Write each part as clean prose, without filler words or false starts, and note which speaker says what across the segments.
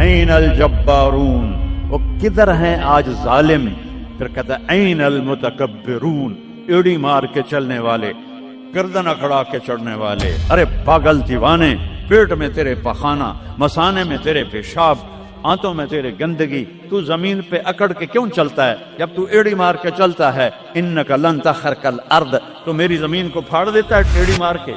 Speaker 1: N الجبارون، وہ کدھر ہیں آج ظالم؟ پھر کہتا ہے این المتکبرون، ایڑی مار کے چلنے والے، گردن اکڑا کے چڑھنے والے۔ ارے پاگل دیوانے، پیٹ میں تیرے پخانہ، مثانے میں تیرے پیشاب، آنتوں میں تیرے گندگی، تو زمین پہ اکڑ کے کیوں چلتا ہے؟ جب تو ایڑی مار کے چلتا ہے، انک لن تخرق الارض، تو میری زمین کو پھاڑ دیتا ہے ایڑی مار کے،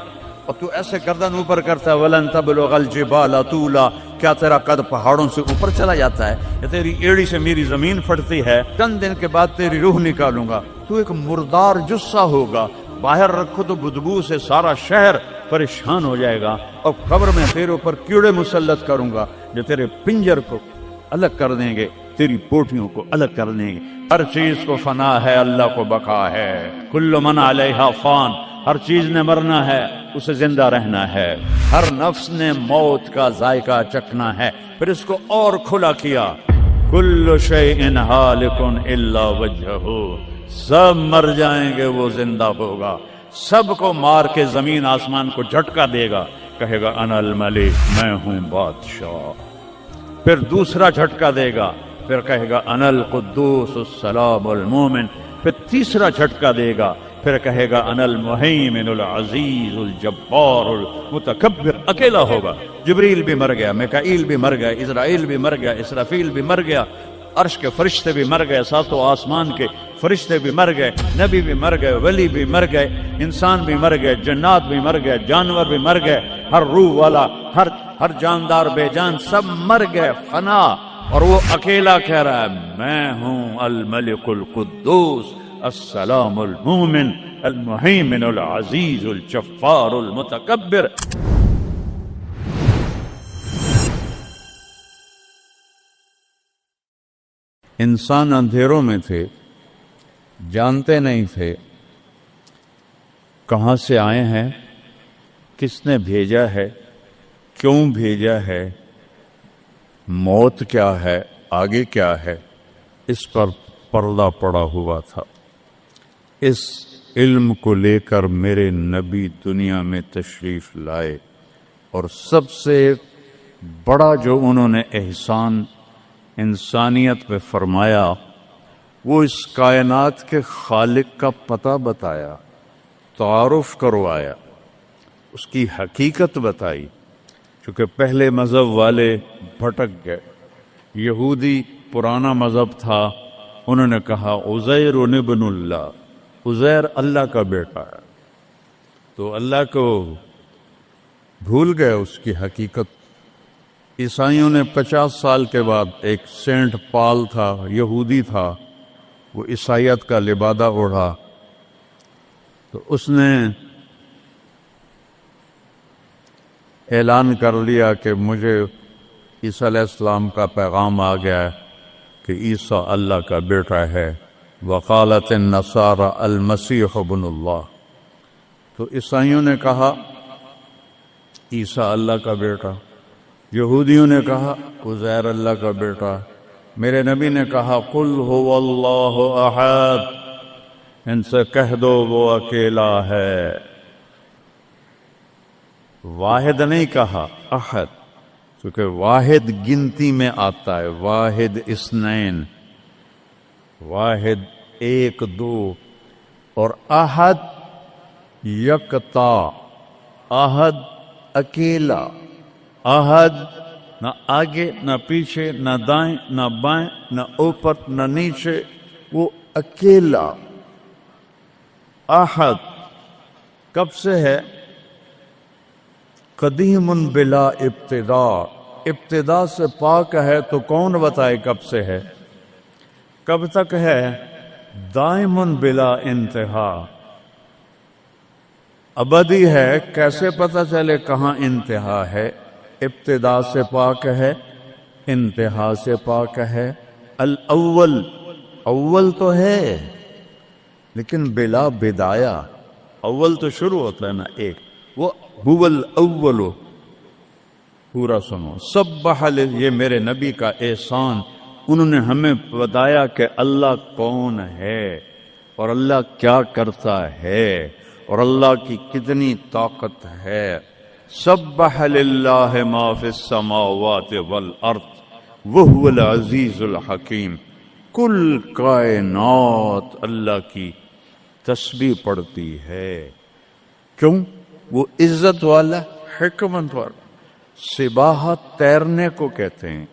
Speaker 1: اور تو ایسے گردن اوپر کرتا ہے، ولن تبلغ الجبال طولا، کیا تیرا قد پہاڑوں سے اوپر چلا جاتا ہے؟ یا تیری ایڑی سے میری زمین پھٹتی ہے، چند دن کے بعد تیری روح نکالوں گا، تو ایک مردار جثہ ہوگا، باہر رکھو تو بدبو سے سارا شہر پریشان ہو جائے گا، اور قبر میں تیرے اوپر کیڑے مسلط کروں گا جو تیرے پنجر کو الگ کر دیں گے، تیری پوٹیوں کو الگ کر دیں گے۔ ہر چیز کو فنا ہے، اللہ کو بقا ہے۔ کل من علیہا فان، ہر چیز نے مرنا ہے، اسے زندہ رہنا ہے۔ ہر نفس نے موت کا ذائقہ چکھنا ہے۔ پھر اس کو اور کھلا کیا، کل شیء ہالک الا وجہہ، سب مر جائیں گے، وہ زندہ ہوگا، سب کو مار کے زمین آسمان کو جھٹکا دے گا، کہے گا انا الملک، میں ہوں بادشاہ۔ پھر دوسرا جھٹکا دے گا، پھر کہے گا انا القدوس السلام المومن۔ پھر تیسرا جھٹکا دے گا، پھر کہے گا انا المہیمن العزیز الجبار المتکبر۔ اکیلا ہوگا، جبریل بھی مر گیا، میکائیل بھی مر گیا، اسرائیل بھی مر گیا، اسرافیل بھی مر گیا، عرش کے فرشتے بھی مر گئے، ساتوں آسمان کے فرشتے بھی مر گئے، نبی بھی مر گئے، ولی بھی مر گئے، انسان بھی مر گئے، جنات بھی مر گئے، جانور بھی مر گئے، ہر روح والا، ہر جاندار بے جان سب مر گئے، فنا۔ اور وہ اکیلا کہہ رہا ہے میں ہوں الملک القدوس السلام المومن المہیمن العزیز الجبار المتکبر۔ انسان اندھیروں میں تھے، جانتے نہیں تھے کہاں سے آئے ہیں، کس نے بھیجا ہے، کیوں بھیجا ہے، موت کیا ہے، آگے کیا ہے، اس پر پردہ پڑا ہوا تھا۔ اس علم کو لے کر میرے نبی دنیا میں تشریف لائے، اور سب سے بڑا جو انہوں نے احسان انسانیت پہ فرمایا وہ اس کائنات کے خالق کا پتہ بتایا، تعارف کروایا، اس کی حقیقت بتائی۔ چونکہ پہلے مذہب والے بھٹک گئے، یہودی پرانا مذہب تھا، انہوں نے کہا عزیر ابن اللہ، عزیر اللہ کا بیٹا ہے، تو اللہ کو بھول گئے اس کی حقیقت۔ عیسائیوں نے 50 سال کے بعد، ایک سینٹ پال تھا، یہودی تھا، وہ عیسائیت کا لبادہ اوڑھا، تو اس نے اعلان کر لیا کہ مجھے عیسیٰ علیہ السلام کا پیغام آ گیا ہے کہ عیسیٰ اللہ کا بیٹا ہے۔ وقالت النصارى المسیح ابن اللہ، تو عیسائیوں نے کہا عیسیٰ اللہ کا بیٹا، یہودیوں نے کہا عزیر اللہ کا بیٹا، میرے نبی نے کہا قل هو اللہ احد، ان سے کہہ دو وہ اکیلا ہے۔ واحد نہیں کہا، احد، کیونکہ واحد گنتی میں آتا ہے، واحد اثنین، واحد ایک دو، اور احد یکتا، احد اکیلا، احد نہ آگے نہ پیچھے نہ دائیں نہ بائیں نہ اوپر نہ نیچے، وہ اکیلا۔ احد کب سے ہے؟ قدیم بلا ابتدا، ابتدا سے پاک ہے، تو کون بتائے کب سے ہے، کب تک ہے؟ دائم بلا انتہا، ابدی ہے، کیسے پتہ چلے کہاں انتہا ہے؟ ابتدا سے پاک ہے، انتہا سے پاک ہے۔ الاول، اول تو ہے لیکن بلا بدایا، اول تو شروع ہوتا ہے نا ایک، وہ هو الاول۔ پورا سنو، سبح، یہ میرے نبی کا احسان، انہوں نے ہمیں بتایا کہ اللہ کون ہے اور اللہ کیا کرتا ہے اور اللہ کی کتنی طاقت ہے۔ سبح للہ ما فی السماوات والارض، وہو العزیز الحکیم. کل کائنات اللہ کی تسبیح پڑھتی ہے. کیوں؟ وہ عزت والا، حکمت والا. سباحت تیرنے کو کہتے ہیں.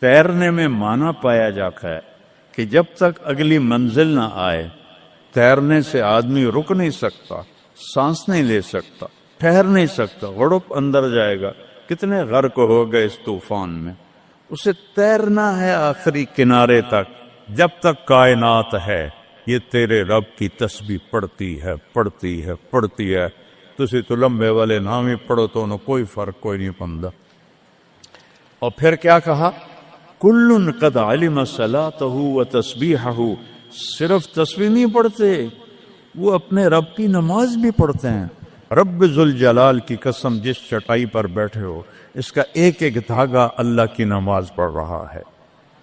Speaker 1: تیرنے میں معنی پایا جاتا ہے کہ جب تک اگلی منزل نہ آئے تیرنے سے آدمی رک نہیں سکتا، سانس نہیں لے سکتا، ٹھہر نہیں سکتا، غڑپ اندر جائے گا. کتنے غرق ہو گئے اس طوفان میں. اسے تیرنا ہے آخری کنارے تک. جب تک کائنات ہے یہ تیرے رب کی تسبیح پڑھتی ہے، پڑھتی ہے، پڑھتی ہے. تسی تو لمبے والے نام ہی پڑھو تو انہوں کوئی فرق کوئی نہیں پندا. اور پھر کیا کہا؟ کل قد علم صلاتہ و تسبیحہ. صرف تسبیح نہیں پڑھتے، وہ اپنے رب کی نماز بھی پڑھتے ہیں. رب ذوالجلال کی قسم، جس چٹائی پر بیٹھے ہو اس کا ایک ایک دھاگا اللہ کی نماز پڑھ رہا ہے،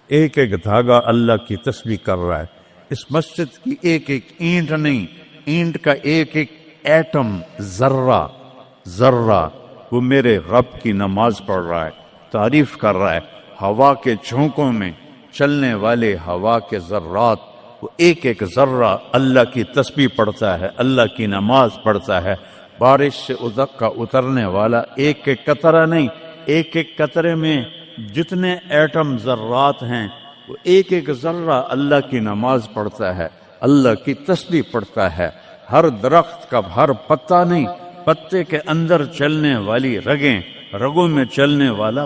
Speaker 1: ایک ایک دھاگا اللہ کی تسبیح کر رہا ہے. اس مسجد کی ایک ایک اینٹ نہیں، اینٹ کا ایک ایک ایٹم، ذرہ وہ میرے رب کی نماز پڑھ رہا ہے، تعریف کر رہا ہے. ہوا کے جھونکوں میں چلنے والے ہوا کے ذرات، وہ ایک ایک ذرہ اللہ کی تسبیح پڑھتا ہے، اللہ کی نماز پڑھتا ہے. بارش سے ادک کا اترنے والا ایک ایک قطرہ نہیں، ایک ایک قطرے میں جتنے ایٹم ذرات ہیں وہ ایک ایک ذرہ اللہ کی نماز پڑھتا ہے، اللہ کی تسبیح پڑھتا ہے. ہر درخت کا ہر پتا نہیں، پتے کے اندر چلنے والی رگیں، رگوں میں چلنے والا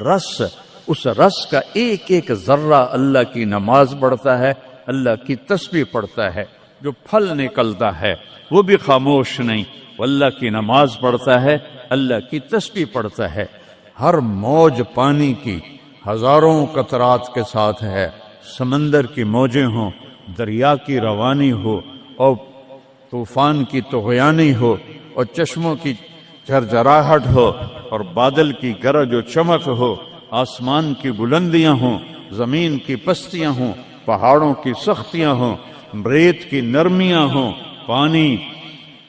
Speaker 1: رس، اس رس کا ایک ایک ذرہ اللہ کی نماز پڑھتا ہے، اللہ کی تسبیح پڑھتا ہے. جو پھل نکلتا ہے وہ بھی خاموش نہیں، وہ اللہ کی نماز پڑھتا ہے، اللہ کی تسبیح پڑھتا ہے. ہر موج پانی کی ہزاروں قطرات کے ساتھ ہے. سمندر کی موجیں ہوں، دریا کی روانی ہو، اور طوفان کی طغیانی ہو، اور چشموں کی جھرجھراہٹ ہو، اور بادل کی گرج و چمک ہو، آسمان کی بلندیاں ہوں، زمین کی پستیاں ہوں، پہاڑوں کی سختیاں ہوں، ریت کی نرمیاں ہوں، پانی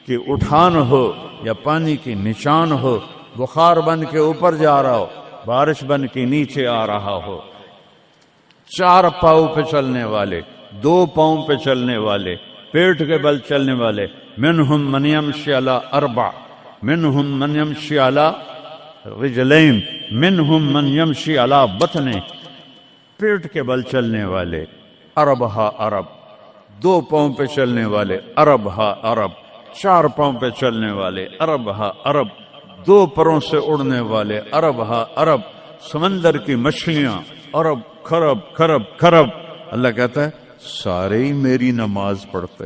Speaker 1: کی اٹھان ہو یا پانی کی نشان ہو، بخار بن کے اوپر جا رہا ہو، بارش بن کے نیچے آ رہا ہو. 4 پاؤں پہ چلنے والے، 2 پاؤں پہ چلنے والے، پیٹ کے بل چلنے والے. منہم من یمشی علی 4، منہم من یمشی علی رجلین، منہم من یمشی علی بطن. پیٹ کے بل چلنے والے عرب ہا عرب، 2 پاؤں پہ چلنے والے عرب ہا عرب، 4 پاؤں پہ چلنے والے عرب ہا عرب، 2 پروں سے اڑنے والے عرب ہا عرب. سمندر کی مچھلیاں عرب خرب خرب خرب. اللہ کہتا ہے سارے ہی میری نماز پڑھتے،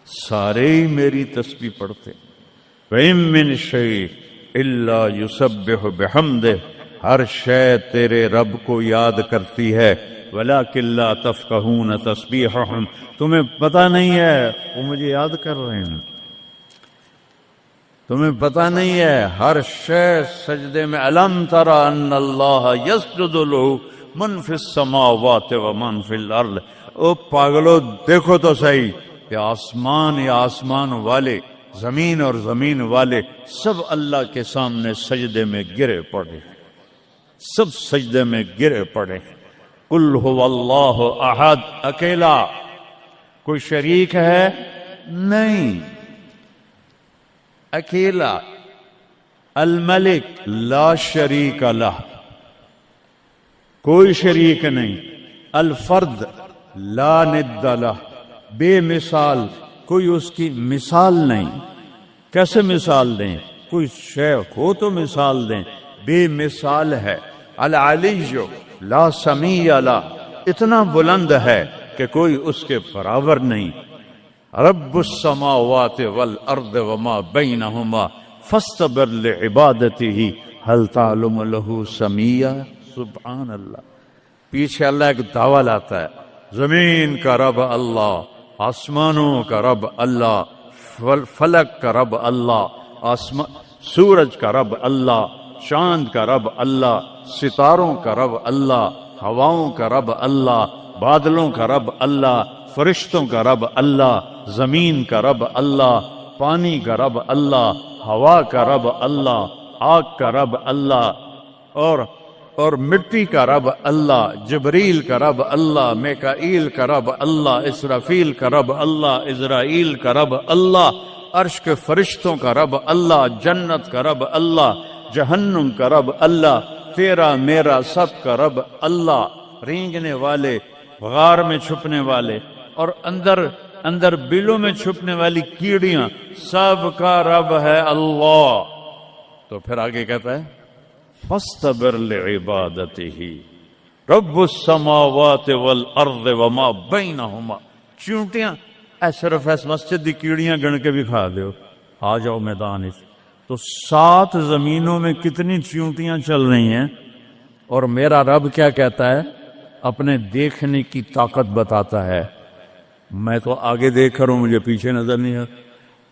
Speaker 1: سارے ہی میری تسبیح پڑھتے. وَإِن مِّن شَيْءٍ إِلَّا يُسَبِّحُ بِحَمْدِهِ. ہر شے تیرے رب کو یاد کرتی ہے. وَلَٰكِن لَّا تَفْقَهُونَ تَسْبِيحَهُمْ. تمہیں پتہ نہیں ہے وہ مجھے یاد کر رہے ہیں، تمہیں پتہ نہیں ہے. ہر شے سجدے میں. أَلَمْ تَرَ أَنَّ اللَّهَ يَسْجُدُ لَهُ مَن فِي السَّمَاوَاتِ وَمَن فِي الْأَرْضِ. او پاگلو دیکھو تو صحیح کہ آسمان یا آسمان والے، زمین اور زمین والے سب اللہ کے سامنے سجدے میں گرے پڑے، سب سجدے میں گرے پڑے. قل هو اللہ احد. اکیلا، کوئی شریک ہے نہیں، اکیلا. الملک لا شریک لہ، کوئی شریک نہیں. الفرد لا ند لہ، بے مثال، کوئی اس کی مثال نہیں. کیسے مثال دیں؟ کوئی شے ہو تو مثال دیں، بے مثال ہے. العلی لا سمیع لہ، اتنا بلند ہے کہ کوئی اس کے برابر نہیں. رب السماوات والارض وما بینہما فاستبر لعبادتہ هل تعلم له سمیع. سبحان اللہ. پیچھے اللہ ایک دعویٰ لاتا ہے، زمین کا رب اللہ، آسمانوں کا رب اللہ، فلک کا رب اللہ، سورج کا رب اللہ، چاند کا رب اللہ، ستاروں کا رب اللہ، ہواؤں کا رب اللہ، بادلوں کا رب اللہ، فرشتوں کا رب اللہ، زمین کا رب اللہ، پانی کا رب اللہ، ہوا کا رب اللہ، آگ کا رب اللہ، اور اور مٹی کا رب اللہ، جبریل کا رب اللہ، میکائیل کا رب اللہ، اسرافیل کا رب اللہ، اسرائیل کا رب اللہ، عرش کے فرشتوں کا رب اللہ، جنت کا رب اللہ، جہنم کا رب اللہ، تیرا میرا سب کا رب اللہ، رینگنے والے، غار میں چھپنے والے اور اندر بلوں میں چھپنے والی کیڑیاں، سب کا رب ہے اللہ۔ تو پھر آگے کہتا ہے فاصطبر لعبادتہ رب السماوات والارض وما بینہما۔ چونٹیاں صرف اس مسجد دی کیڑیاں گن کے بھی کھا دیو، آ جاؤ میدان اس۔ تو 7 زمینوں میں کتنی چونٹیاں چل رہی ہیں، اور میرا رب کیا کہتا ہے؟ اپنے دیکھنے کی طاقت بتاتا ہے۔ میں تو آگے دیکھ رہا ہوں، مجھے پیچھے نظر نہیں آ رہا،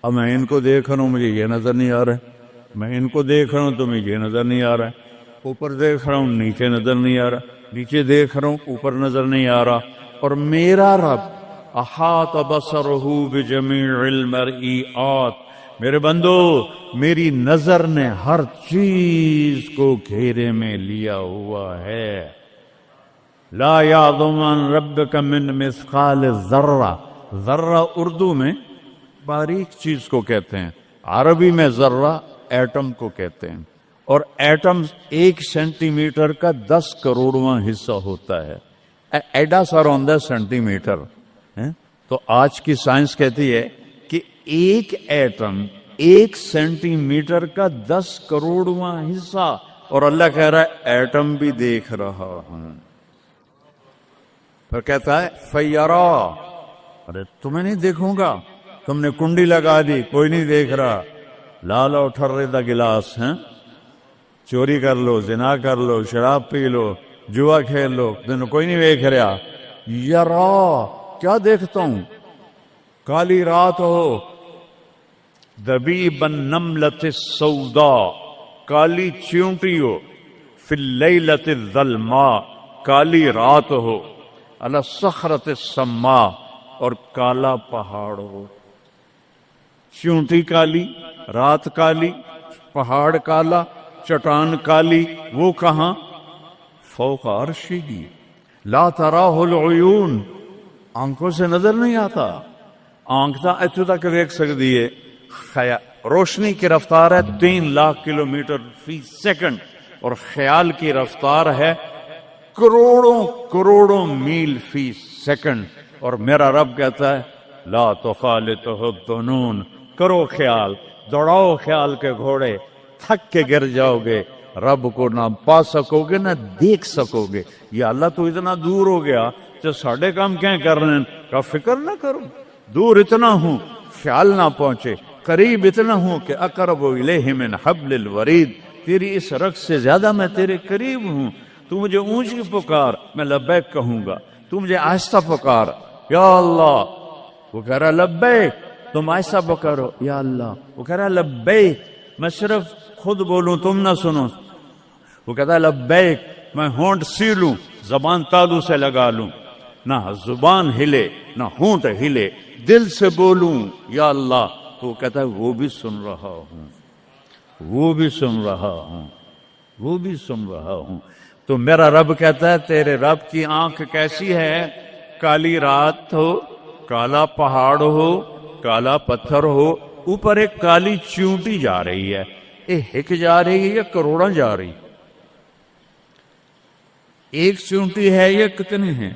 Speaker 1: اب میں ان کو دیکھ رہا ہوں، مجھے یہ نظر نہیں آ رہا ہے، میں ان کو دیکھ رہا ہوں تو مجھے یہ نظر نہیں آ رہا ہے، اوپر دیکھ رہا ہوں نیچے نظر نہیں آ رہا، نیچے دیکھ رہا ہوں اوپر نظر نہیں آ رہا۔ اور میرا رب احاط بصرہ بجمیع المرئیات، میرے بندو میری نظر نے ہر چیز کو گھیرے میں لیا ہوا ہے۔ لا یعظم عن ربک من مثقال ذرہ، ذرہ اردو میں باریک چیز کو کہتے ہیں، عربی میں ذرہ ایٹم کو کہتے ہیں، اور ایٹم 1 سینٹی میٹر کا 10 کروڑواں حصہ ہوتا ہے، ایڈا سارا ہوتا ہے سینٹی میٹر۔ تو آج کی سائنس کہتی ہے کہ ایک ایٹم 1 سینٹی میٹر کا 10 کروڑواں حصہ، اور اللہ کہہ رہا ہے ایٹم بھی دیکھ رہا ہوں۔ پھر کہتا ہے فیرا، ارے تمہیں نہیں دیکھوں گا، تم نے کنڈی لگا دی کوئی نہیں دیکھ رہا، لا لو ٹھرے دا گلاس ہیں، چوری کر لو، زنا کر لو، شراب پی لو، جوا کھیل لو، تمہیں کوئی نہیں دیکھ رہا۔ یرا، کیا دیکھتا ہوں؟ کالی رات ہو، دبیب النملۃ السوداء، کالی چیونٹی ہو، فی اللیلۃ الظلماء، کالی رات ہو، علی الصخرۃ السماء، اور کالا پہاڑ ہو۔ چیونٹی کالی، رات کالی، پہاڑ کالا، چٹان کالی، وہ کہاں؟ فوق عرشہ، لا تراہ العیون، آنکھوں سے نظر نہیں آتا، آنکھ تا اتو تک دیکھ سکتی ہے، روشنی کی رفتار ہے 3 لاکھ کلومیٹر فی سیکنڈ، اور خیال کی رفتار ہے کروڑوں میل فی سیکنڈ۔ اور میرا رب کہتا ہے لا تخالطہ الظنون، کرو خیال، دوڑاؤ خیال کے گھوڑے، تھک کے گر جاؤ گے، رب کو نہ پا سکو گے نہ دیکھ سکو گے۔ یا اللہ تو اتنا دور ہو گیا تو ساڑھے کام کیا کر رہے ہیں؟ کا فکر نہ کرو، دور اتنا ہوں خیال نہ پہنچے، قریب اتنا ہوں کہ اقرب الیہ من حبل الورید، تیری اس رگ سے زیادہ میں تیرے قریب ہوں۔ تو مجھے اونچی پکار، میں لبیک کہوں گا، تو مجھے آہستہ پکار، یا اللہ، وہ کہہ رہا لبیک، تم آہستہ پکارو یا اللہ، وہ کہہ رہا لبیک، میں صرف خود بولوں تم نہ سنو، وہ کہتا ہے لبیک، میں ہونٹ سیلوں، زبان تالو سے لگا لوں، نہ زبان ہلے نہ ہونٹ ہلے، دل سے بولوں یا اللہ، تو وہ کہتا ہے وہ بھی سن رہا ہوں، وہ بھی سن رہا ہوں، وہ بھی سن رہا ہوں۔ تو میرا رب کہتا ہے تیرے رب کی آنکھ کیسی ہے؟ کالی رات ہو، کالا پہاڑ ہو، کالا پتھر ہو، اوپر ایک کالی چیونٹی جا رہی ہے، ایک جا رہی ہے یا کروڑاں جا رہی؟ ایک چیونٹی ہے یا کتنی ہیں؟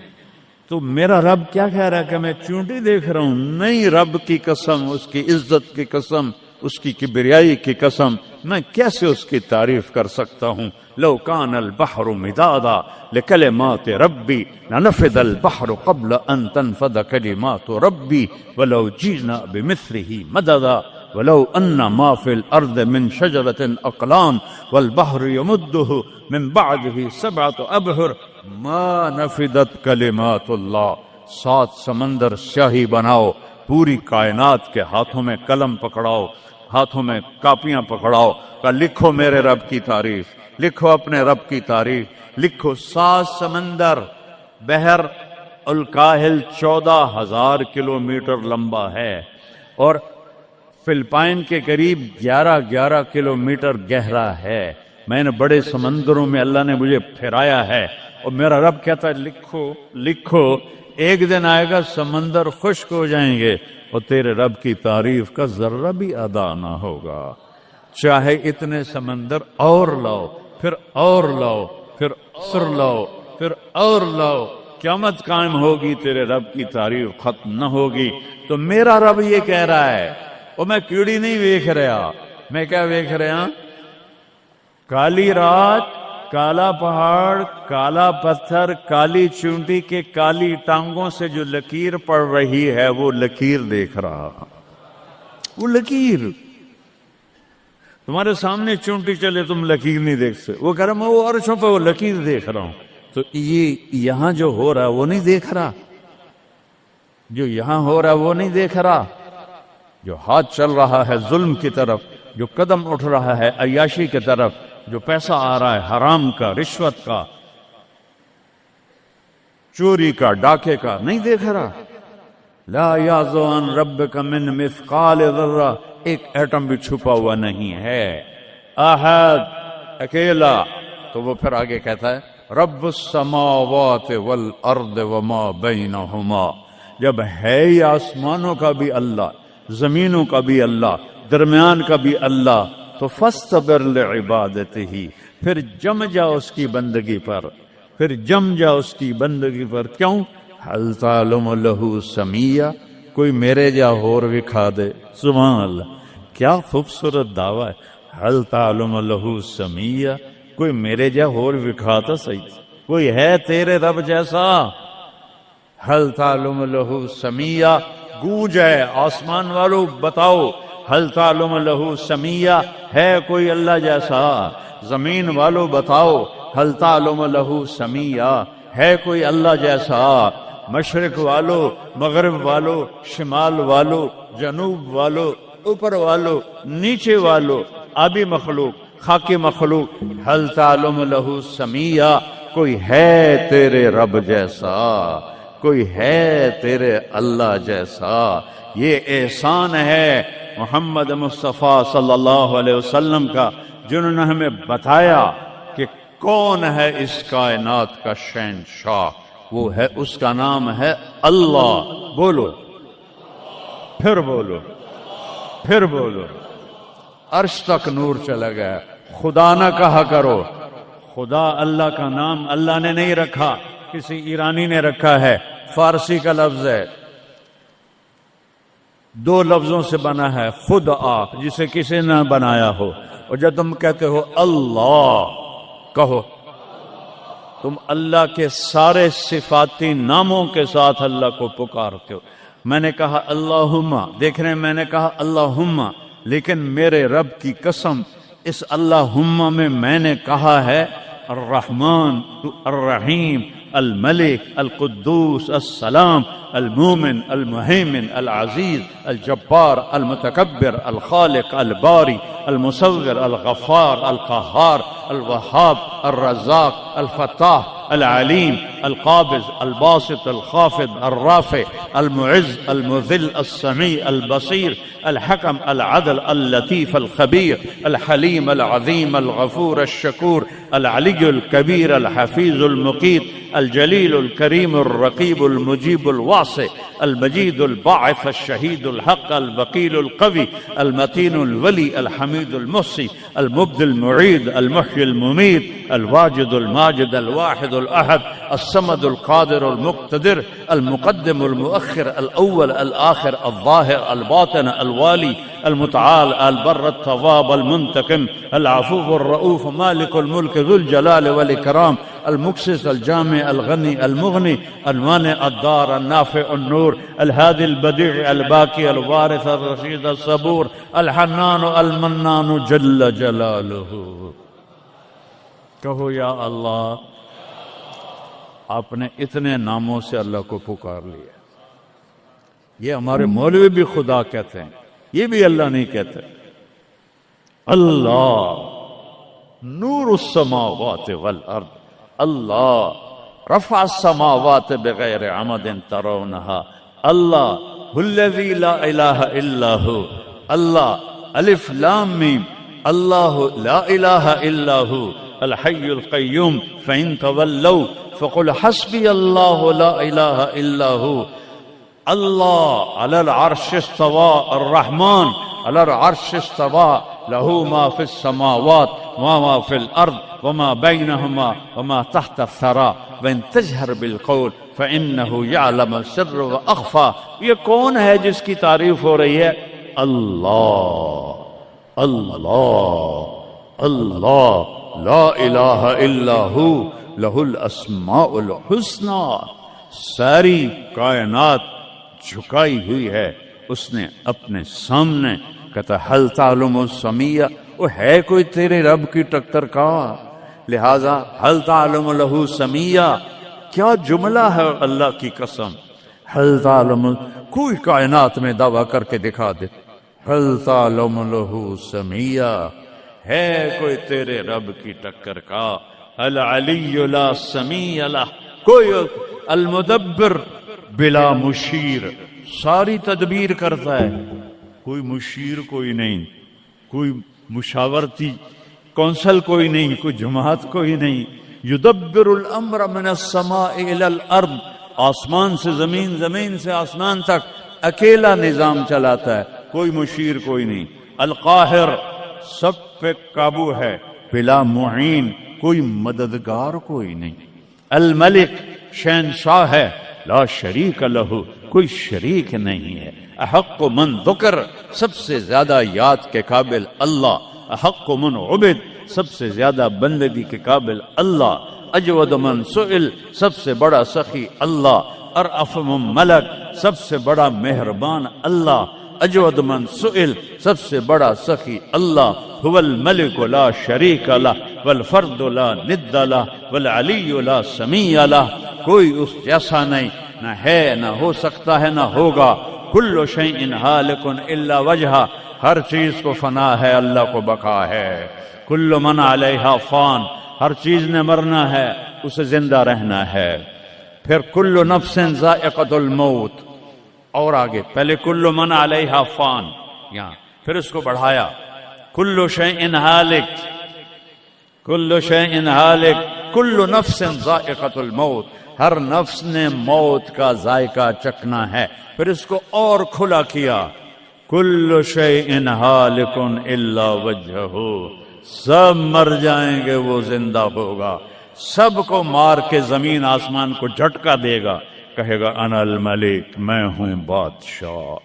Speaker 1: تو میرا رب کیا کہہ رہا ہے کہ میں چیونٹی دیکھ رہا ہوں؟ نہیں، رب کی قسم، اس کی عزت کی قسم، اس کی کبریائی کی قسم، میں کیسے اس کی تعریف کر سکتا ہوں؟ لو کان البحر مدادا لکلمات ربی لنفد البحر قبل ان تنفد کلمات ربی ولو جئنا بمثله مددا ولو ان ما في الارض من شجرة اقلام والبحر يمده من بعده 7 ابحر ما نفدت کلمات اللہ۔ 7 سمندر سیاہی بناؤ، پوری کائنات کے ہاتھوں میں قلم پکڑاؤ، ہاتھوں میں کاپیاں پکڑاؤ، کہ لکھو میرے رب کی تعریف، لکھو اپنے رب کی تعریف، لکھو۔ 7 سمندر، بحر الکاہل 14,000 کلومیٹر لمبا ہے، اور فلپائن کے قریب 11 کلومیٹر گہرا ہے، میں نے بڑے سمندروں میں اللہ نے مجھے پھرایا ہے، اور میرا رب کہتا ہے لکھو لکھو، ایک دن آئے گا سمندر خشک ہو جائیں گے اور تیرے رب کی تعریف کا ذرہ بھی ادا نہ ہوگا، چاہے اتنے سمندر اور لاؤ، پھر اور لاؤ، پھر اور لاؤ، پھر اور لاؤ، قیامت قائم ہوگی تیرے رب کی تعریف ختم نہ ہوگی۔ تو میرا رب یہ کہہ رہا ہے، اور میں کیڑی نہیں دیکھ رہا، میں کیا دیکھ رہا؟ کالی رات، کالا پہاڑ، کالا پتھر، کالی چونٹی کے کالی ٹانگوں سے جو لکیر پڑ رہی ہے وہ لکیر دیکھ رہا، وہ لکیر تمہارے سامنے چونٹی چلے تم لکیر نہیں دیکھ سکتے، وہ کہہ رہا میں وہ عرشوں پہ وہ لکیر دیکھ رہا ہوں۔ تو یہ یہاں جو ہو رہا ہے وہ نہیں دیکھ رہا، جو یہاں ہو رہا ہے وہ نہیں دیکھ رہا، جو ہاتھ چل رہا ہے ظلم کی طرف، جو قدم اٹھ رہا ہے عیاشی کی طرف، جو پیسہ آ رہا ہے حرام کا، رشوت کا، چوری کا، ڈاکے کا، نہیں دیکھ رہا۔ لا یعزو عن ربک من مثقال ذرہ، ایک ایٹم بھی چھپا ہوا نہیں ہے، احد، اکیلا۔ تو وہ پھر آگے کہتا ہے رب السماوات والارض وما بینہما، جب ہے یہ آسمانوں کا بھی اللہ، زمینوں کا بھی اللہ، درمیان کا بھی اللہ، تو فاصطبر لعبادتہ، پھر جم جا اس کی بندگی پر، پھر جم جا اس کی بندگی پر۔ کیوں؟ حل تعلم لہ سمیہ، کوئی میرے جا ہور وکھا دے، سبحان اللہ، کیا خوبصورت دعویٰ ہے، حل تعلم لہ سمیہ، کوئی میرے جا ہور وکھاتا صحیح، کوئی ہے تیرے رب جیسا؟ حل تعلم لہ سمیہ، گونج ہے آسمان والو بتاؤ، حل تعلم لہ سمیہ، ہے کوئی اللہ جیسا؟ زمین والو بتاؤ، حل تعلم لہ سمیہ، ہے کوئی اللہ جیسا؟ مشرق والو، مغرب والو، شمال والو، جنوب والو، اوپر والو، نیچے والو، آبی مخلوق، خاکی مخلوق، حل تعلم لہ سمیہ، کوئی ہے تیرے رب جیسا، کوئی ہے تیرے اللہ جیسا؟ یہ احسان ہے محمد مصطفیٰ صلی اللہ علیہ وسلم کا، جنہوں نے ہمیں بتایا کہ کون ہے اس کائنات کا شہنشاہ، وہ ہے، اس کا نام ہے اللہ۔ بولو، پھر بولو، پھر بولو، عرش تک نور چلا گیا۔ خدا نہ کہا کرو، خدا اللہ کا نام اللہ نے نہیں رکھا، کسی ایرانی نے رکھا ہے، فارسی کا لفظ ہے، دو لفظوں سے بنا ہے، خود آپ جسے کسی نے بنایا ہو، اور جب تم کہتے ہو اللہ کہو، تم اللہ کے سارے صفاتی ناموں کے ساتھ اللہ کو پکارتے ہو۔ میں نے کہا اللہم، دیکھ رہے ہیں میں نے کہا اللہم، لیکن میرے رب کی قسم اس اللہم میں نے کہا ہے الرحمن، الرحیم، الملک، القدوس، السلام، المومن، المہیمن، العزیز، الجبار، المتکبر، الخالق، الباری، المصور، الغفار، القہار، الوہاب، الرزاق، الفتاح، العلیم، القابض، الباسط، الخافض، الرافع، المعز، المذل، السمیع، البصیر، الحکم، العدل، اللطیف، الخبیر، الحلیم، العظیم، الغفور، الشکور، العلی الکبیر، الحفیظ، المقیت، الجلیل، الکریم، الرقیب، المجیب، الواسع، المجید، الباعث، الشہید، الحق، الوکیل، القوی، المتین، الولی، الحمید، المحصی، المبدی، المعید، المحیی، الممیت، الواجد، الماجد، الواحد، الأحد، الصمد، القادر، المقتدر، المقدم، المؤخر، الأول، الآخر، الظاهر، الباطن، الوالي، المتعال، البر، التواب، المنتقم، العفو، الرؤوف، مالك الملك، ذو الجلال والإكرام، المقسط، الجامع، الغني، المغني، المانع، الدار، النافع، النور، الهادي، البديع، الباقي، الوارث، الرشيد، الصبور، الحنان، المنان، جل جلاله۔ کہو یا اللہ، آپ نے اتنے ناموں سے اللہ کو پکار لیا۔ یہ ہمارے مولوی بھی خدا کہتے ہیں، یہ بھی اللہ نہیں کہتے۔ اللہ نور السماوات والارض، اللہ رفع السماوات بغیر عمد ترونها، اللہ الذی لا الہ الا ہو، اللہ الف لام میم اللہ لا الہ الا ہو الحی القیوم فإن تولوا فقل حسبی اللہ لا الہ الا ہو اللہ علی العرش استوى الرحمن علی العرش استوى له ما في السماوات وما في الأرض وما بينهما وما تحت الثرى وإن تجهر بالقول فإنه يعلم السر وأخفى. یہ کون ہے جس کی تعریف ہو رہی ہے؟ اللہ اللہ اللہ لا الہ الا ہو لہ الاسماء الحسنى. ساری کائنات جھکائی ہوئی ہے اس نے اپنے سامنے. کہتا حل تعلم السمیہ، وہ ہے کوئی تیرے رب کی ٹکر کا؟ لہذا حل تعلم لہ سمیہ، کیا جملہ ہے اللہ کی قسم. حل تعلم، کوئی کائنات میں دعویٰ کر کے دکھا دے حل تعلم لہ سمیہ، ہے کوئی تیرے رب کی ٹکر کا. العلی لا سمیہ لہ، کوئی المدبر بلا مشیر، ساری تدبیر کرتا ہے، کوئی مشیر کوئی نہیں، کوئی مشاورتی کونسل کوئی نہیں، کوئی جماعت کوئی نہیں. یدبر الامر من السماء الى الارض، آسمان سے زمین، زمین سے آسمان تک اکیلا نظام چلاتا ہے، کوئی مشیر کوئی نہیں. القاہر، سب پہ قابو ہے، بلا معین، کوئی مددگار کوئی نہیں. الملک، شہنشاہ ہے، لا شریک لہ، کوئی شریک نہیں ہے. احق من ذکر، سب سے زیادہ یاد کے قابل اللہ. احق من عبد، سب سے زیادہ بندگی کے قابل اللہ. اجود من سئل، سب سے بڑا سخی اللہ. ارأف من ملک، سب سے بڑا مہربان اللہ. اجود من سئل، سب سے بڑا سخی اللہ. هو الملک لا شریک لہ والفرد لا ند لہ والعلی لا سمیع لہ، کوئی اس جیسا نہیں، نہ ہے، نہ ہو سکتا ہے، نہ ہوگا. کل شیء ہالک الا وجہہ، ہر چیز کو فنا ہے، اللہ کو بقا ہے. کل من علیہا فان، ہر چیز نے مرنا ہے، اسے زندہ رہنا ہے. پھر کل نفس ذائقۃ الموت، اور آگے پہلے کل من علیہا فان، یہاں پھر اس کو بڑھایا کل شیء ہالک، کل شیء ہالک، کل نفس ذائقۃ الموت، ہر نفس نے موت کا ذائقہ چکھنا ہے. پھر اس کو اور کھلا کیا کل شیء ہالک الا وجہہ، سب مر جائیں گے، وہ زندہ ہوگا. سب کو مار کے زمین آسمان کو جھٹکا دے گا، کہے گا انا الملک، میں ہوں بادشاہ.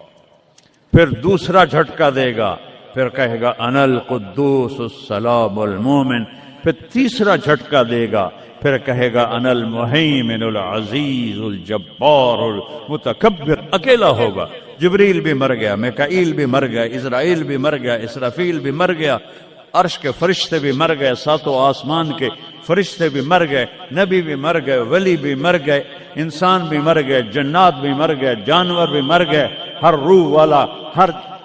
Speaker 1: پھر دوسرا جھٹکا دے گا، پھر کہے گا انا القدوس السلام المومن. پھر تیسرا جھٹکا دے گا، پھر کہے گا انا المہیمن العزیز الجبار المتکبر. اکیلا ہوگا. جبریل بھی مر گیا، میکائیل بھی مر گیا، اسرائیل بھی مر گیا، اسرافیل بھی مر گیا، عرش کے فرشتے بھی مر گئے، ساتوں آسمان کے فرشتے بھی مر گئے، نبی بھی مر گئے، ولی بھی مر گئے، انسان بھی مر گئے، جنات بھی مر گئے، جانور بھی مر گئے، ہر روح والا،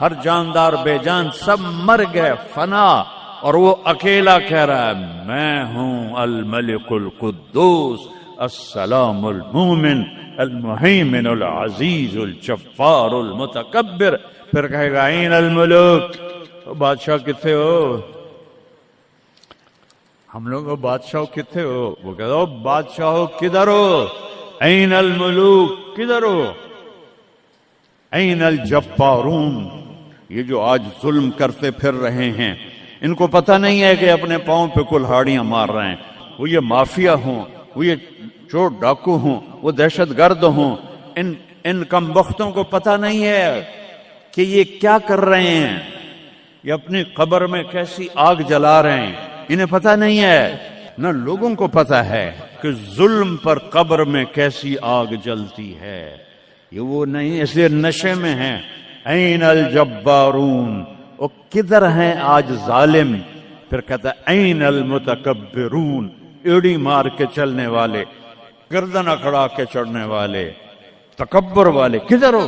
Speaker 1: ہر جاندار بے جان سب مر گئے، فنا. اور وہ اکیلا کہہ رہا ہے میں ہوں الملک القدوس السلام المومن المہیمن العزیز الجبار المتکبر. پھر کہے گا این الملوک، بادشاہ کتنے ہو؟ ہم لوگ بادشاہ کتنے ہو؟ وہ کہتا ہو بادشاہ کدھر ہو؟ این الملوک، کدھر ہو؟ این الجبارون، یہ جو آج ظلم کرتے پھر رہے ہیں، ان کو پتہ نہیں ہے کہ اپنے پاؤں پہ کلہاڑیاں مار رہے ہیں. وہ یہ مافیا ہوں، وہ یہ چور ڈاکو ہوں، وہ دہشت گرد ہوں، ان کم بختوں کو پتہ نہیں ہے کہ یہ کیا کر رہے ہیں، یہ اپنی قبر میں کیسی آگ جلا رہے ہیں. انہیں پتہ نہیں ہے، نہ لوگوں کو پتہ ہے کہ ظلم پر قبر میں کیسی آگ جلتی ہے. یہ وہ نہیں، اس لیے نشے میں ہیں. این الجبارون، وہ کدھر ہیں آج ظالم؟ پھر کہتا ہے این المتکبرون، ایڑی مار کے چلنے والے، گردن اکڑا کے چڑھنے والے، تکبر والے کدھر ہو؟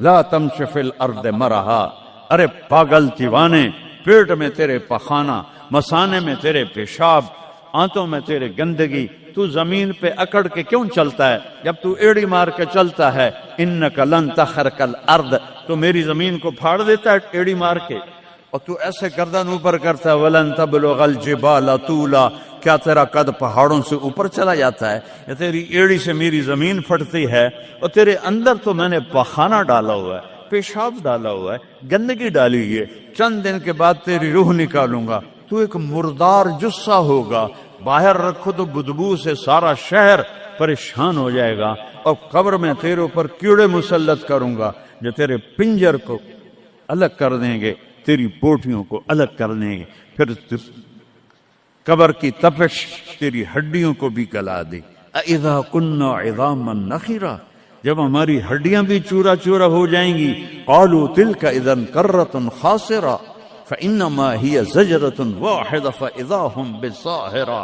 Speaker 1: لا تمش فی الارض مرحا، ارے پاگل دیوانے، پیٹ میں تیرے پخانہ، مثانے میں تیرے پیشاب، آنتوں میں تیرے گندگی، تو زمین پہ اکڑ کے کیوں چلتا ہے جب تو ایڑی مار کے چلتا ہے؟ انک لن تخرق الارض، تو میری زمین کو پھاڑ دیتا ہے ایڑی مار کے. اور تو ایسے گردن اوپر کرتا ہے ولن تبلغ الجبال طولا، کیا تیرا قد پہاڑوں سے اوپر چلا جاتا ہے؟ یا تیری ایڑی سے میری زمین پھٹتی ہے؟ اور تیرے اندر تو میں نے پخانہ ڈالا ہوا ہے، پیشاب ڈالا ہوا ہے، گندگی ڈالی ہوئی ہے، چند دن کے بعد تیری روح نکالوں گا، تو ایک مردار جثہ ہوگا، باہر رکھو تو بدبو سے سارا شہر پریشان ہو جائے گا، اور قبر میں تیرے اوپر کیڑے مسلط کروں گا جو تیرے پنجر کو الگ کر دیں گے، تیری بوٹیوں کو الگ کر دیں گے، پھر قبر کی تپش تیری ہڈیوں کو بھی گلا دی۔ اذا كنا عظاما نخرا، جب ہماری ہڈیاں بھی چورا چورا ہو جائیں گی، قالوا تلك اذا كرة خاسرة فانما هي زجرة واحدة فاذا هم بالساهرة۔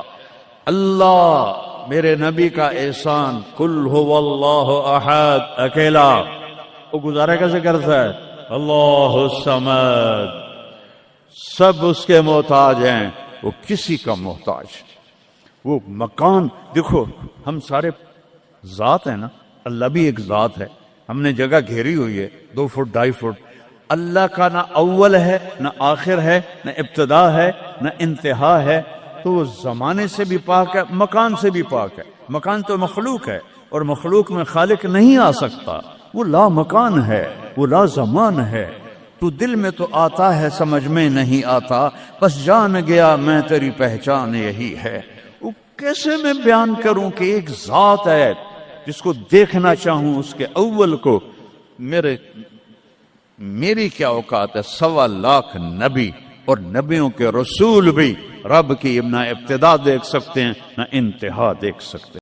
Speaker 1: اللہ میرے نبی کا احسان، قل هو اللہ احد، اکیلا، وہ گزارا کیسے کرتا ہے؟ اللہ الصمد، سب اس کے محتاج ہیں، وہ کسی کا محتاج۔ وہ مکان دیکھو، ہم سارے ذات ہیں نا، اللہ بھی ایک ذات ہے، ہم نے جگہ گھیری ہوئی ہے 2 فٹ 2.5 فٹ۔ اللہ کا نہ اول ہے نہ آخر ہے نہ ابتدا ہے نہ انتہا ہے، تو وہ زمانے سے بھی پاک ہے، مکان سے بھی پاک ہے۔ مکان تو مخلوق ہے، اور مخلوق میں خالق نہیں آ سکتا، وہ لا مکان ہے، وہ لا زمان ہے۔ تو دل میں تو آتا ہے، سمجھ میں نہیں آتا، بس جان گیا میں تیری پہچان یہی ہے۔ وہ کیسے میں بیان کروں کہ ایک ذات ہے جس کو دیکھنا چاہوں اس کے اول کو، میری کیا اوقات ہے؟ 1.25 لاکھ نبی اور نبیوں کے رسول بھی رب کی نہ ابتدا دیکھ سکتے ہیں نہ انتہا دیکھ سکتے ہیں۔